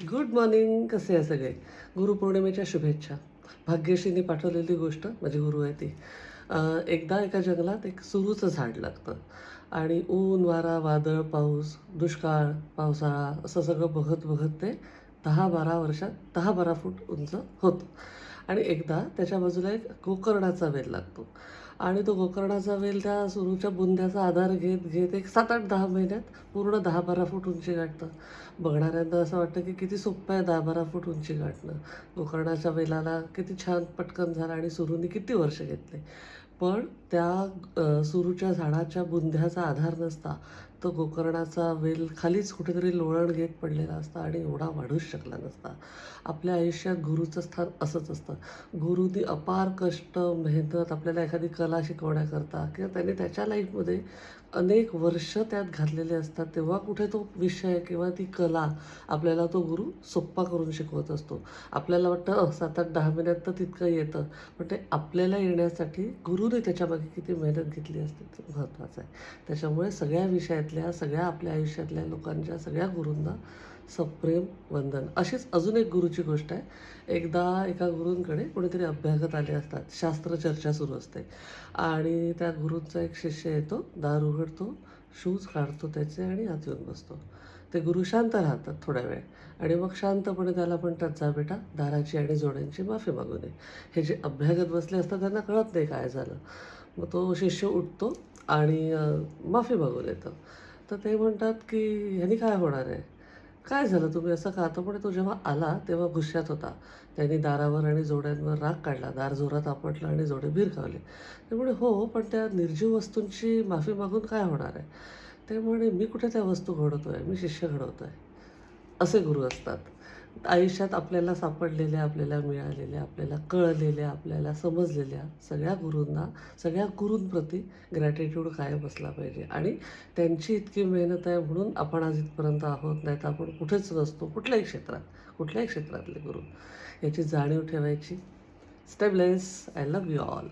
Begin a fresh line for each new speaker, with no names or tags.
Good morning. कसे आहे सगळे? गुरुपौर्णिमेच्या शुभेच्छा. भाग्यश्रीने पाठवलेली गोष्ट माझी गुरु आहे ती. एकदा एका जंगलात एक सुरूचं झाड लागतं आणि ऊन, वारा, वादळ, पाऊस, दुष्काळ, पावसाळा असं सगळं बघत बघत ते 10-12 वर्षात 10-12 फूट उंच होतं. आणि एकदा त्याच्या बाजूला एक गोकर्णाचा वेल लागतो आणि तो गोकर्णाचा वेल त्या सुरूच्या बुंध्याचा आधार घेत घेत एक 7-8-10 महिन्यात पूर्ण 10-12 फूट उंची गाठतं. बघणाऱ्यांना असं वाटतं की किती सोपं आहे 10-12 फूट उंची गाठणं. गोकर्णाच्या वेलाला किती छान पटकन झालं आणि सुरूने किती वर्ष घेतले. पण त्या सुरूच्या झाडाच्या बुंध्याचा आधार नसता तो गोकर्णाचा वेल खालीच कुठेतरी लोळण घेत पडलेला असता आणि एवढा वाढूच शकला नसता. आपल्या आयुष्यात गुरुचं स्थान असंच असतं. गुरुनी अपार कष्ट, मेहनत आपल्याला एखादी कला शिकवण्याकरता किंवा त्याने त्याच्या लाईफमध्ये अनेक वर्ष त्यात घातलेले असतात. तेव्हा कुठे तो विषय किंवा ती कला आपल्याला तो गुरु सोप्पा करून शिकवत असतो. आपल्याला वाटतं 7-8-10 महिन्यात तर तितकं येतं. पण ते आपल्याला येण्यासाठी गुरुने त्याच्यामागे किती मेहनत घेतली असते ते महत्त्वाचं आहे. त्याच्यामुळे सगळ्या विषयातल्या, सगळ्या आपल्या आयुष्यातल्या लोकांच्या सगळ्या गुरूंना सप्रेम वंदन. अशीच अजून एक गुरुची गोष्ट आहे. एकदा एका गुरूंकडे कोणीतरी अभ्यागत आले असतात. शास्त्रचर्चा सुरू असते आणि त्या गुरूंचा एक शिष्य येतो, दार उघडतो, शूज काढतो त्याचे आणि आत येऊन बसतो. ते गुरु शांत राहतात थोडा वेळ आणि मग शांतपणे त्याला म्हणतात, जा बेटा, दाराची आणि जोड्यांची माफी मागू नये. हे जे अभ्यागत बसले असतात त्यांना कळत नाही काय झालं. मग तो शिष्य उठतो आणि माफी मागून येतो. तर ते म्हणतात की ह्यानी काय होणार आहे? काय झालं, तुम्ही असं का? तर म्हणे, तो जेव्हा आला तेव्हा गुस्स्यात होता. त्यांनी दारावर आणि जोड्यांवर राग काढला. दार जोरात आपटलं आणि जोडे भिरकावले. ते म्हणे, हो, पण त्या निर्जीव वस्तूंची माफी मागून काय होणार आहे? ते म्हणे, मी कुठे त्या वस्तू घडवतोय, मी शिष्य घडवतोय. असे गुरु असतात. आयुष्यात आपल्याला सापडलेल्या, आपल्याला मिळालेल्या, आपल्याला कळलेल्या, आपल्याला समजलेल्या सगळ्या गुरूंना, सगळ्या गुरूंप्रती ग्रॅटिट्यूड कायम असला पाहिजे आणि त्यांची इतकी मेहनत आहे म्हणून आपण आज इथपर्यंत आहोत. नाहीतर आपण कुठेच नसतो. कुठल्याही क्षेत्रात, कुठल्याही क्षेत्रातले गुरु याची जाणीव ठेवायची. Stay bless. I love you all.